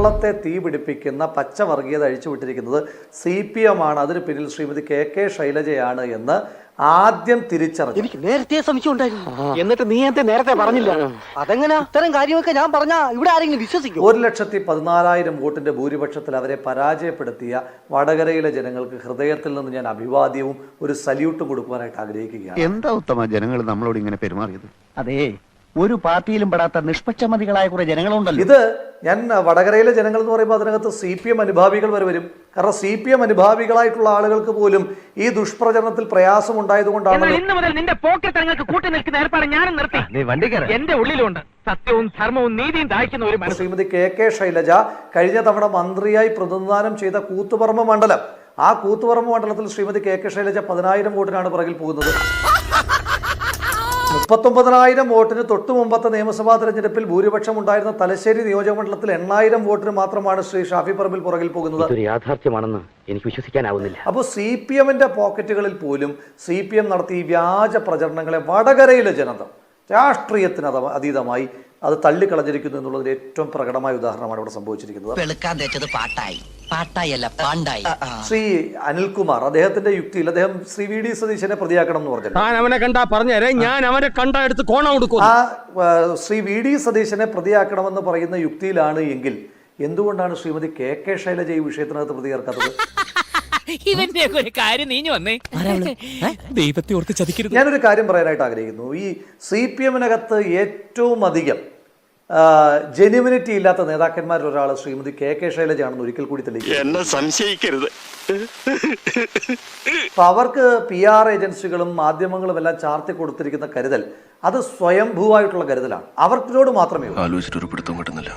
കേരളത്തെ തീ പിടിപ്പിക്കുന്ന പച്ചവർഗീയത അഴിച്ചുവിട്ടിരിക്കുന്നത് CPM ആണ്, അതിന് പിന്നിൽ ശ്രീമതി KK ശൈലജയാണ് എന്ന് ആദ്യം തിരിച്ചറിഞ്ഞു. എനിക്ക് നേരത്തെ സംശയം ഉണ്ടായിരുന്നു. എന്നിട്ട് നീ എന്തേ നേരത്തെ പറഞ്ഞില്ല? അതെങ്ങനെ ഇത്തരം കാര്യമൊക്കെ ഞാൻ പറഞ്ഞാ ഇവിടെ ആരെങ്കിലും വിശ്വസിക്കും? 1,14,000 വോട്ടിന്റെ ഭൂരിപക്ഷത്തിൽ അവരെ പരാജയപ്പെടുത്തിയ വടകരയിലെ ജനങ്ങൾക്ക് ഹൃദയത്തിൽ നിന്ന് ഞാൻ അഭിവാദ്യവും ഒരു സല്യൂട്ടും കൊടുക്കുവാനായിട്ട് ആഗ്രഹിക്കുകയാണ്. എന്താ ഉത്തമ ജനങ്ങൾ നമ്മളോട് ഇങ്ങനെ പെരുമാറിയത്? അതെ, ഒരു പാർട്ടിയിലും പെടാത്ത നിഷ്പക്ഷമതികളായ കുറെ ജനങ്ങളുണ്ടല്ലോ. ഇത് ഞാൻ വടകരയിലെ ജനങ്ങൾ എന്ന് പറയുമ്പോൾ അതിനകത്ത് CPM അനുഭാവികൾ വരും. കാരണം CPM അനുഭാവികളായിട്ടുള്ള ആളുകൾക്ക് പോലും ഈ ദുഷ്പ്രചരണത്തിൽ പ്രയാസം ഉണ്ടായതുകൊണ്ടാണ് ഇന്ന് മുതൽ നിന്റെ പോക്കറ്റങ്ങൾക്ക് കൂട്ടി നിൽക്കുന്ന ഏർപ്പാട് ഞാനും നിർത്തി. എന്റെ ഉള്ളിലുണ്ട് സത്യവും ധർമ്മവും നീതിയും ദാഹിക്കുന്ന ഒരു മനസ്സ്. ശ്രീമതി KK ശൈലജ കഴിഞ്ഞ തവണ മന്ത്രിയായി പ്രതിനിധാനം ചെയ്ത കൂത്തുപറമ്പ് മണ്ഡലം, ആ കൂത്തുപറമ്പ് മണ്ഡലത്തിൽ ശ്രീമതി KK ശൈലജ 10,000 വോട്ടിനാണ് പുറകിൽ പോകുന്നത്. 39,000 വോട്ടിന് തൊട്ടു മുമ്പത്തെ നിയമസഭാ തെരഞ്ഞെടുപ്പിൽ ഭൂരിപക്ഷം ഉണ്ടായിരുന്ന തലശ്ശേരി നിയോജകമണ്ഡലത്തിൽ 8,000 വോട്ടിന് മാത്രമാണ് ശ്രീ ഷാഫി പറമ്പിൽ പുറകിൽ പോകുന്നത്. യാഥാർത്ഥ്യമാണെന്ന് എനിക്ക് വിശ്വസിക്കാനാവുന്നില്ല. അപ്പോൾ CPMന്റെ പോക്കറ്റുകളിൽ പോലും CPM നടത്തിയ വ്യാജ പ്രചരണങ്ങളെ വടകരയിലെ ജനത രാഷ്ട്രീയത്തിന് അതീതമായി അത് തള്ളിക്കളഞ്ഞിരിക്കുന്നു എന്നുള്ളതിന്റെ ഏറ്റവും പ്രകടമായ ഉദാഹരണമാണ് ഇവിടെ സംഭവിച്ചിരിക്കുന്നത്. ശ്രീ അനിൽകുമാർ അദ്ദേഹത്തിന്റെ യുക്തിയിൽ അദ്ദേഹം ശ്രീ VD സതീശനെ പ്രതിയാക്കണം എന്ന് പറഞ്ഞു. ശ്രീ VD സതീശനെ പ്രതിയാക്കണമെന്ന് പറയുന്ന യുക്തിയിലാണ് എങ്കിൽ എന്തുകൊണ്ടാണ് ശ്രീമതി KK ശൈലജ ഈ വിഷയത്തിനകത്ത് പ്രതി ചേർക്കാത്തത്? ഞാനൊരു കാര്യം പറയാനായിട്ട് ആഗ്രഹിക്കുന്നു. ഈ CPMനകത്ത് ഏറ്റവും അധികം ജെന്യുവിനിറ്റി ഇല്ലാത്ത നേതാക്കന്മാരിൽ ഒരാൾ ശ്രീമതി KK ശൈലജയാണെന്ന് ഒരിക്കൽ കൂടി തെളിയിക്കുന്നു. സംശയിക്കരുത്. അപ്പൊ അവർക്ക് PR ഏജൻസികളും മാധ്യമങ്ങളും എല്ലാം ചാർത്തി കൊടുത്തിരിക്കുന്ന കരുതൽ അത് സ്വയംഭൂവായിട്ടുള്ള കരുതലാണ്. അവർക്കിനോട് മാത്രമേ ആലോചിച്ചിട്ടൊരു പിടുത്തം കിട്ടുന്നില്ല.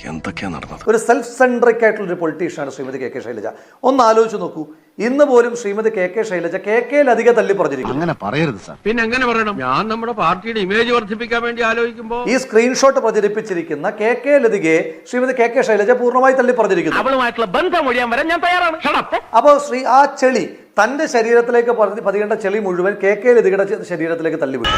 എന്തൊക്കെയാ നടന്നത്? ഒരു സെൽഫ് സെൻട്രിക് ആയിട്ടുള്ള ഒരു പൊളിറ്റീഷ്യനാണ് ശ്രീമതി KK ശൈലജ. ഒന്ന് ആലോചിച്ച് നോക്കൂ, ഇന്ന് പോലും ശ്രീമതി KK ശൈലജ KKയിലധികം തള്ളി പറഞ്ഞിരിക്കുന്നു. അങ്ങനെ പറയരുത് സാർ. പിന്നെ എങ്ങനെ പറയണം? ഞാൻ നമ്മുടെ പാർട്ടിയുടെ ഇമേജ് വർദ്ധിപ്പിക്കാൻ വേണ്ടി ആലോചിക്കുമ്പോൾ ഈ സ്ക്രീൻഷോട്ട് പ്രചരിപ്പിച്ചിരിക്കുന്ന KKയിലധികെ ശ്രീമതി KK ശൈലജ പൂർണ്ണമായി തള്ളി പറഞ്ഞിരിക്കുന്നു. അവളുമായിട്ടുള്ള ബന്ധം ഒഴിയാൻ വരാൻ ഞാൻ തയ്യാറാണ്. അപ്പോൾ ആ ചെളി തന്റെ ശരീരത്തിലേക്ക് പതിയേണ്ട ചെളി മുഴുവൻ KKയിലധികയുടെ ശരീരത്തിലേക്ക് തള്ളിവിട്ടു.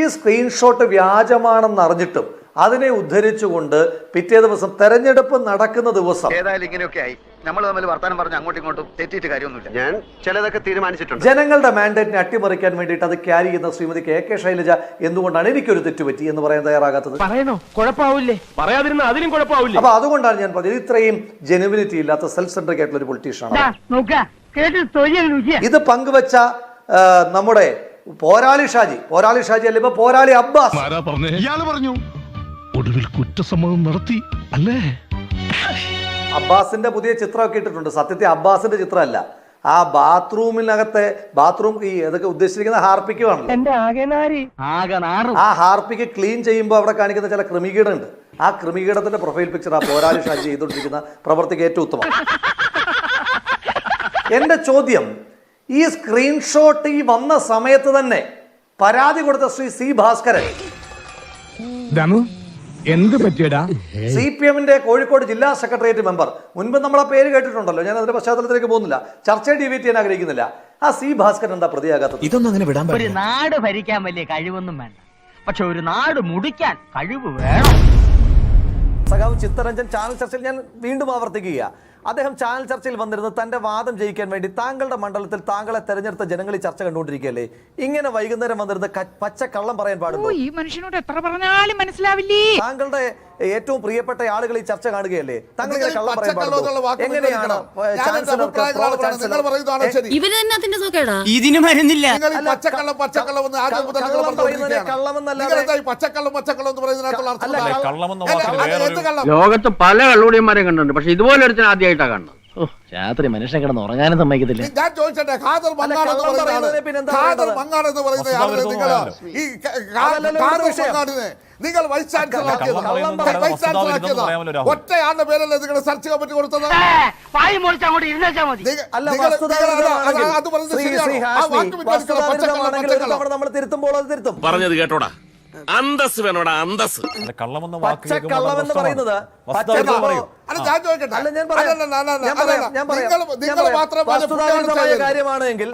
ഈ സ്ക്രീൻഷോട്ട് വ്യാജമാണെന്ന് അറിഞ്ഞിട്ടും അതിനെ ഉദ്ധരിച്ചുകൊണ്ട് പിറ്റേ ദിവസം തെരഞ്ഞെടുപ്പ് നടക്കുന്ന ദിവസം ഏതായാലും ഇങ്ങനെയൊക്കെ ആയി നമ്മൾ തമ്മിൽ വർത്താനം പറഞ്ഞ് അങ്ങോട്ടും ഇങ്ങോട്ടും തെറ്റിയിട്ട് കാര്യമൊന്നുമില്ല. ഞാൻ ചിലതൊക്കെ തീരുമാനിച്ചിട്ടുണ്ട്. ജനങ്ങളുടെ മാൻഡേറ്റിനെ അട്ടിമറിക്കാൻ വേണ്ടിയിട്ട് അത് ക്യാരി ചെയ്യുന്ന ശ്രീമതി KK ശൈലജ എന്തുകൊണ്ടാണ് എനിക്കൊരു തെറ്റുപറ്റി എന്ന് പറയാൻ തയ്യാറാകാത്തത്? പറയണോ? കുഴപ്പമാവില്ലേ? പറയാതിരുന്ന അതിനും കുഴപ്പമാവില്ലേ? അപ്പൊ അതുകൊണ്ടാണ് ഞാൻ പറഞ്ഞത് ഇത്രയും ജെനുവിനിറ്റി ഇല്ലാത്ത സെൽഫ് സെൻട്രിക് ആയിട്ടുള്ള ഒരു പൊളിറ്റീഷ്യനാണ്. ഇത് പങ്കുവച്ച നമ്മുടെ പോരാളി ഷാജി അല്ല, ഇപ്പൊ പോരാളി അബ്ബാസ് പറഞ്ഞു ഒടുവിൽ കുറ്റസമ്മതം നടത്തി അല്ലേ? അബ്ബാസിന്റെ പുതിയ ചിത്രമൊക്കെ ഇട്ടിട്ടുണ്ട്. സത്യത്തിൽ അബ്ബാസിന്റെ ചിത്രമല്ല, ആ ബാത്റൂം ഈ ഇതൊക്കെ ഉദ്ദേശിച്ചിരിക്കുന്ന ഹാർപ്പിക്കുവാണല്ലോ. ആ ഹാർപ്പിക്ക് ക്ലീൻ ചെയ്യുമ്പോൾ അവിടെ കാണിക്കുന്ന ചില ക്രിമികീടുണ്ട്. ആ ക്രിമികീടത്തിന്റെ പ്രൊഫൈൽ പിക്ചർ ആ പോരാളി ഷാജി ചെയ്തുകൊണ്ടിരിക്കുന്ന പ്രവർത്തിക്ക് ഏറ്റവും ഉത്തമം. എന്റെ ചോദ്യം, ഈ സ്ക്രീൻഷോട്ട് ഈ വന്ന സമയത്ത് തന്നെ പരാതി കൊടുത്ത ശ്രീ C ഭാസ്കരൻ എന്ത് പറ്റിയടാ? CPMന്റെ കോഴിക്കോട് ജില്ലാ സെക്രട്ടേറിയറ്റ് മെമ്പർ, മുൻപ് നമ്മൾ ആ പേര് കേട്ടിട്ടുണ്ടല്ലോ, ഞാൻ അതിന്റെ പശ്ചാത്തലത്തിലേക്ക് പോകുന്നില്ല, ചർച്ചയെ ഡീവിയേറ്റ് ചെയ്യാൻ ആഗ്രഹിക്കുന്നില്ല. ആ C ഭാസ്കരൻ എന്താ പ്രതിയാകാത്തത്? ഇതൊന്നും അങ്ങനെ വിടാൻ ഒരു നാട് ഭരിക്കാൻ വലിയ കഴിവൊന്നും വേണ്ട, പക്ഷെ ഒരു നാട് മുടിക്കാൻ കഴിവ് വേണം. സഖാവ് ചിത്തരഞ്ജൻ ചാനൽ ചർച്ചയിൽ, ഞാൻ വീണ്ടും ആവർത്തിക്കുക, അദ്ദേഹം ചാനൽ ചർച്ചയിൽ വന്നിരുന്നത് തന്റെ വാദം ജയിക്കാൻ വേണ്ടി താങ്കളുടെ മണ്ഡലത്തിൽ താങ്കളെ തെരഞ്ഞെടുത്ത ജനങ്ങൾ ഈ ചർച്ച കണ്ടുകൊണ്ടിരിക്കുകയല്ലേ. ഇങ്ങനെ വൈകുന്നേരം വന്നിരുന്ന പച്ച കള്ളം പറയാൻ പാടുണ്ടോ? ഈ മനുഷ്യനോട് എത്ര പറഞ്ഞാലും മനസ്സിലാവില്ലേ? താങ്കളുടെ ഏറ്റവും പ്രിയപ്പെട്ട ആളുകൾ ഈ ചർച്ച കാണുകയല്ലേ, താങ്കൾ ഇങ്ങനെ കള്ളം പറയാൻ പാടുണ്ടോ? എങ്ങനെയാണ് ഇതിന് മരുന്നില്ല. ലോകത്ത് പല കള്ളുടിയന്മാരെയും കണ്ടിട്ടുണ്ട്, പക്ഷെ ഇതുപോലെ ഒരു ആദ്യമായിട്ടാ കാണുന്നത്. രാത്രി മനുഷ്യനെ കിടന്ന് ഉറങ്ങാനും സമ്മതിക്കത്തില്ല. ഞാൻ ചോദിച്ചോട്ടെ, ഖാദർ മങ്ങാട് എന്ന് പറയുന്ന ആളുകൾ നിങ്ങൾ വൈസ് ചാൻസലർ ഒറ്റയാളുടെ പേരല്ലേ നിങ്ങളുടെ സെർച്ച് കമ്മിറ്റി കൊടുത്തത്? പറഞ്ഞത് കേട്ടോടാ. അന്തസ് വേണോടാ അന്തസ്. കള്ളമെന്ന പച്ചക്കള്ളം എന്ന് പറയുന്നത് പച്ചക്കള്ളം പറയൂ. അല്ല ഞാൻ ചോദിക്കട്ടെ അല്ല, ഞാൻ പറയാം. നിങ്ങൾ മാത്രം വസ്തുതാവിരുദ്ധമായ കാര്യമാണെങ്കിൽ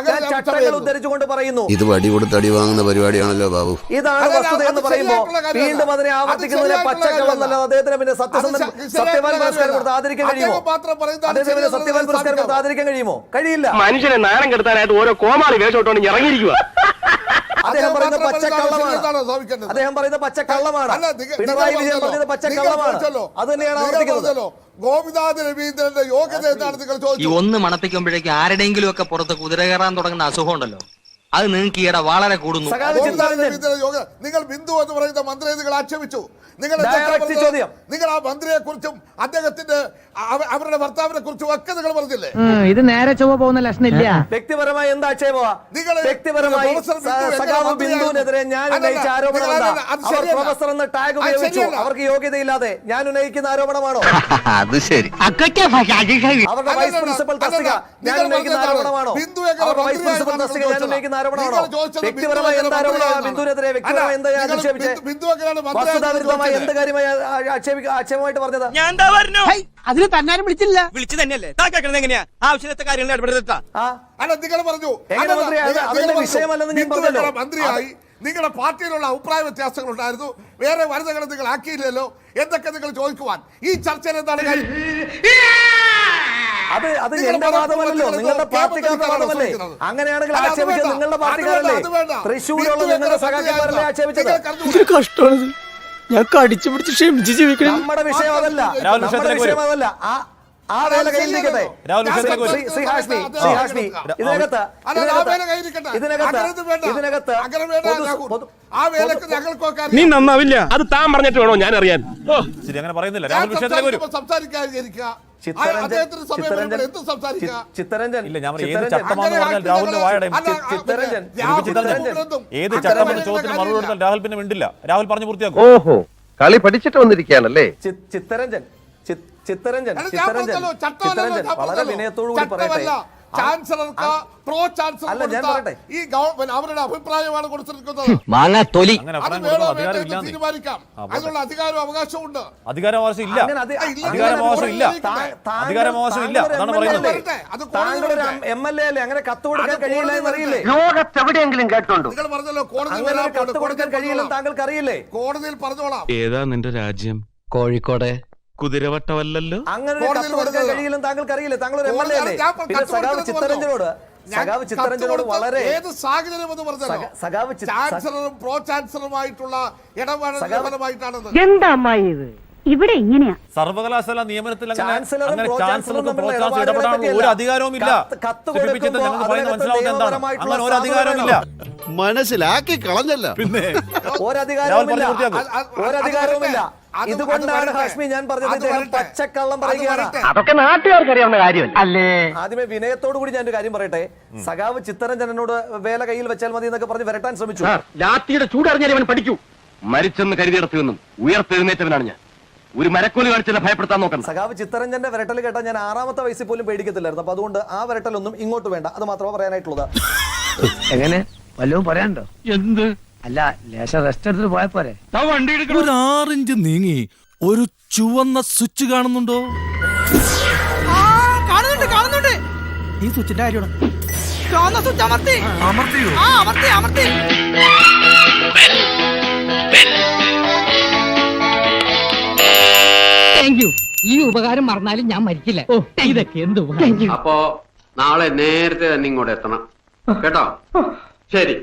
ഞാൻ ചട്ടങ്ങൾ ഉദ്ധരിച്ചുകൊണ്ട് പറയുന്നു. ഇത് വടി കൊടുത്ത് അടി വാങ്ങുന്ന പരിപാടിയാണല്ലോ ബാബു. ഇതാണ് വസ്തുത എന്ന് പറയുമ്പോൾ വീണ്ടും അതിനെ ആവർത്തിക്കുന്നതിനെ പച്ചക്കള്ളം എന്നല്ലാതെ അദ്ദേഹത്തിന് പിന്നെ സത്യവാൻ പുരസ്കാരം കൊടുത്ത് ആദരിക്കാൻ കഴിയുമോ? അദ്ദേഹത്തിന് സത്യവാൻ പുരസ്കാരം കൊടുത്ത് ആദരിക്കാൻ കഴിയുമോ? കഴിയില്ല. മനുഷ്യനെ നാണം കെടുത്താനായിട്ട് ഓരോ കോമാളി വേഷോട്ടോണ്ട് ഇറങ്ങിയിരിക്കുക. അദ്ദേഹം പറയുന്നത് പച്ചക്കള്ളമാണ്. അദ്ദേഹം പറയുന്നത് പച്ചക്കള്ളമാണ്. പിണറായി വിജയൻ പറഞ്ഞത് പച്ചക്കള്ളമാണ്. അത് തന്നെയാണ് ആവർത്തിക്കുന്നത്. ഗോപിനാഥ് രവീന്ദ്രന്റെ യോഗ്യത എന്താണ് നിങ്ങൾ ഈ ചോദിച്ചു? ഒന്ന് മണപ്പിക്കുമ്പോഴേക്കും ആരുടെയെങ്കിലും ഒക്കെ പുറത്ത് കുതിര കയറാൻ തുടങ്ങുന്ന അസുഖം ഉണ്ടല്ലോ, അത് നിങ്ങൾക്ക് ഈയിടെ വളരെ കൂടുന്നു. നിങ്ങൾ ബിന്ദു എന്ന് പറയുന്ന മന്ത്രിയെ നിങ്ങൾ ആക്ഷേപിച്ചു. നിങ്ങൾ ആ മന്ത്രിയെ കുറിച്ചും അദ്ദേഹത്തിന്റെ അവരുടെ ഭർത്താവിനെ കുറിച്ചും ഒക്കെ നിങ്ങൾ പറഞ്ഞില്ലേ? ഇത് നേരെ ചൊവ്വ പോകുന്ന ലക്ഷണില്ല. വ്യക്തിപരമായി എന്താ ആക്ഷേപമാ? വ്യക്തിപരമായി സഖാവ് ബിന്ദുവിനെതിരെ ഞാൻ ഉന്നയിച്ച ആരോപണം അവർ പ്രൊഫസർ എന്ന ടാഗ് ഉപയോഗിച്ചു. അവർക്ക് യോഗ്യതയില്ലാതെ ഞാൻ ഉന്നയിക്കുന്ന ആരോപണമാണോ? അത് ശരി. അവരുടെ വൈസ് പ്രിൻസിപ്പൽ തസ്തിക ഞാൻ ഉന്നയിക്കുന്ന ആരോപണമാണോ? അവരുടെ വൈസ് പ്രിൻസിപ്പൽ തസ്തിക ഞാൻ ഉന്നയിക്കുന്ന ആരോപണമാണോ? വ്യക്തിപരമായി എന്ത് ആരോപണമാണ് ബിന്ദുവിനെതിരെ വ്യക്തിപരമായി എന്താ ആക്ഷേപിച്ചത്? വസ്തുതാവിരുദ്ധമായി എന്ത് കാര്യമായി ആക്ഷേപമായിട്ട് പറഞ്ഞത്? അതിന് തന്നാരും വിളിച്ചില്ല. വിളിച്ചു തന്നെയല്ലേ എങ്ങനെയാ ആവശ്യത്തെ കാര്യങ്ങൾ ഇടപെടുത്താ? അല്ല നിങ്ങൾ പറഞ്ഞു അതിന്റെ വിഷയമല്ലെന്ന് ഞാൻ പറഞ്ഞല്ലോ. മന്ത്രിയായി നിങ്ങളുടെ പാർട്ടിയിലുള്ള അഭിപ്രായ വ്യത്യാസങ്ങൾ ഉണ്ടായിരുന്നു. വേറെ വനിതകളെ നിങ്ങൾ ആക്കിയില്ലല്ലോ. എന്തൊക്കെ നിങ്ങൾ ചോദിക്കുവാൻ ഈ ചർച്ചയിൽ എന്താണ് കാര്യം? അത് എന്റെ വാദമല്ലല്ലോ, നിങ്ങളുടെ പാർട്ടിക്കാരുടെ വാദമല്ലേ? അങ്ങനെയാണെങ്കിൽ ആക്ഷേപിച്ചത് നിങ്ങളുടെ പാർട്ടിക്കാരല്ലേ? തൃശ്ശൂരുള്ള നിങ്ങളുടെ സഖാക്കന്മാരല്ലേ ആക്ഷേപിച്ചത്? കഷ്ടമാണിത്. ഞാൻ കടിച്ചു പിടിച്ച് ക്ഷമിച്ച് ജീവിക്കണം. നമ്മുടെ വിഷയം അതല്ല, നമ്മുടെ വിഷയം അതല്ല. ആ വേല കയ്യിൽ നിൽക്കട്ടെ. ശ്രീ ഹാഷ്മി, ഇതിനകത്ത് നീ നന്നാവില്ല. അത് താൻ പറഞ്ഞിട്ട് വേണോ ഞാൻ അറിയാൻ? ശരി, അങ്ങനെ പറയുന്നില്ല. രാഹുൽ വിഷയത്തിലേക്ക് വരും. ചിത്തരഞ്ജൻ ഇല്ല, ഞാൻ ഏത് ചട്ടമാണെന്ന് പറഞ്ഞാൽ രാഹുലിന്റെ വായടയും. ഏത് ചട്ടമെന്ന ചോദ്യത്തിന് മറുപടി കൊടുത്താൽ രാഹുൽ പിന്നെ മിണ്ടില്ല. രാഹുൽ പറഞ്ഞു പൂർത്തിയാക്കും. ഓഹോ, കളി പഠിച്ചിട്ട് വന്നിരിക്കുകയാണല്ലേ? ചിത്തരഞ്ജൻ വളരെ വിനയത്തോടു കൂടി പറയട്ടെ. ചാൻസലർക്ക് പ്രോ ചാൻസലർ ഈ ഗവൺമെന്റ് അവരുടെ അഭിപ്രായമാണ് കൊടുത്തിരിക്കുന്നത്. തീരുമാനിക്കാം. അതിനുള്ള അധികാരവും അവകാശവും ഉണ്ട്. അധികാരാവകാശം ഇല്ല. അതാണ് പറയുന്നത്. താങ്കളൊരു MLA അല്ലേ, അങ്ങനെ കത്ത് കൊടുക്കാൻ കഴിയില്ല എന്നറിയില്ലേ? ലോകത്തെവിടെയെങ്കിലും കേട്ടുണ്ടോ? നിങ്ങൾ പറഞ്ഞല്ലോ കോടതി കത്ത് കൊടുക്കാൻ കഴിയില്ലെന്ന് താങ്കൾക്ക് അറിയില്ലേ? കോടതിയിൽ പറഞ്ഞോളാം. ഏതാ നിന്റെ രാജ്യം? കോഴിക്കോട്. കുതിരവട്ടമല്ലല്ലോ. അങ്ങനെ കത്ത് കൊടുക്കാൻ കഴിയില്ലെന്ന് താങ്കൾക്ക് അറിയില്ലേ? താങ്കൾ ഒരു MLA അല്ലേ? പിന്നെ സഖാവ് ചിത്തരഞ്ജനോട് വളരെ ഏത് സാഹചര്യം എന്ന് പറഞ്ഞാൽ ചാൻസലറും പ്രോ ചാൻസലറുമായിട്ടുള്ള ഇടപാടുമായിട്ടാണ്. എന്താ അമ്മായി ഇത് ഇവിടെ ഇങ്ങനെയാ? സർവകലാശാല നിയമനത്തിൽ ചാൻസലർക്കും പ്രോ ചാൻസലർ ഇടപെടാനുള്ള ഒരു അധികാരവും ഇല്ല. ഞങ്ങൾക്ക് പറയുന്നത് മനസ്സിലാവുന്നത് എന്താണ്? അങ്ങനെ ഒരു അധികാരവും ഇല്ല. മനസ്സിലാക്കി കളഞ്ഞല്ല. പിന്നെ ഒരധികാരവുമില്ല. ഇതുകൊണ്ടാണ് ഹാഷ്മി ഞാൻ പറഞ്ഞത് ഇദ്ദേഹം പച്ചക്കള്ളം പറയുകയാണ്. അതൊക്കെ നാട്ടുകാർക്ക് അറിയാവുന്ന കാര്യം അല്ലേ? ആദ്യമേ വിനയത്തോടു കൂടി ഞാൻ ഒരു കാര്യം പറയട്ടെ. സഖാവ് ചിത്തരഞ്ജനോട് വേല കയ്യിൽ വെച്ചാൽ മതി എന്നൊക്കെ പറഞ്ഞ് വരട്ടാൻ ശ്രമിച്ചു. ലാത്തിയുടെ ചൂടറിഞ്ഞാൽ അവൻ പഠിക്കൂ. മരിച്ചെന്ന് കരുതിയിടത്തുനിന്നും ഉയർത്തെഴുന്നേറ്റവനാണ് ഞാൻ. ഒരു മരക്കോലി കാണിച്ചെന്നെ ഭയപ്പെടുത്താൻ നോക്കണം. സഖാവ് ചിത്തരഞ്ജന്റെ വരട്ടൽ കേട്ടാൽ ഞാൻ 6ാമത്തെ വയസ്സിൽ പോലും പേടിക്കത്തില്ലായിരുന്നു. അപ്പൊ അതുകൊണ്ട് ആ വരട്ടലൊന്നും ഇങ്ങോട്ട് വേണ്ട. അത് മാത്രമേ പറയാനായിട്ടുള്ളത്. എങ്ങനെ വല്ലതും പറയാനുണ്ടോ? എന്ത്? അല്ല, ലേശം റെസ്റ്റ് എടുത്തിട്ട് പോയാ പോരെ? ഒരു 6 ഇഞ്ച് നീങ്ങി ഒരു ചുവന്ന സ്വിച്ച് കാണുന്നുണ്ടോ? കാണുന്നുണ്ട്. ഈ സ്വിച്ചിന്റെ കാര്യമാണ്. അമർത്തിയോ? അമർത്തി. Thank you. ഈ ഉപകാരം മറന്നാലും ഞാൻ മരിക്കില്ല. ഇതൊക്കെ എന്ത് ഉപകാരം. അപ്പോ നാളെ നേരത്തെ തന്നെ ഇങ്ങോട്ട് എത്തണം കേട്ടോ? ശരി.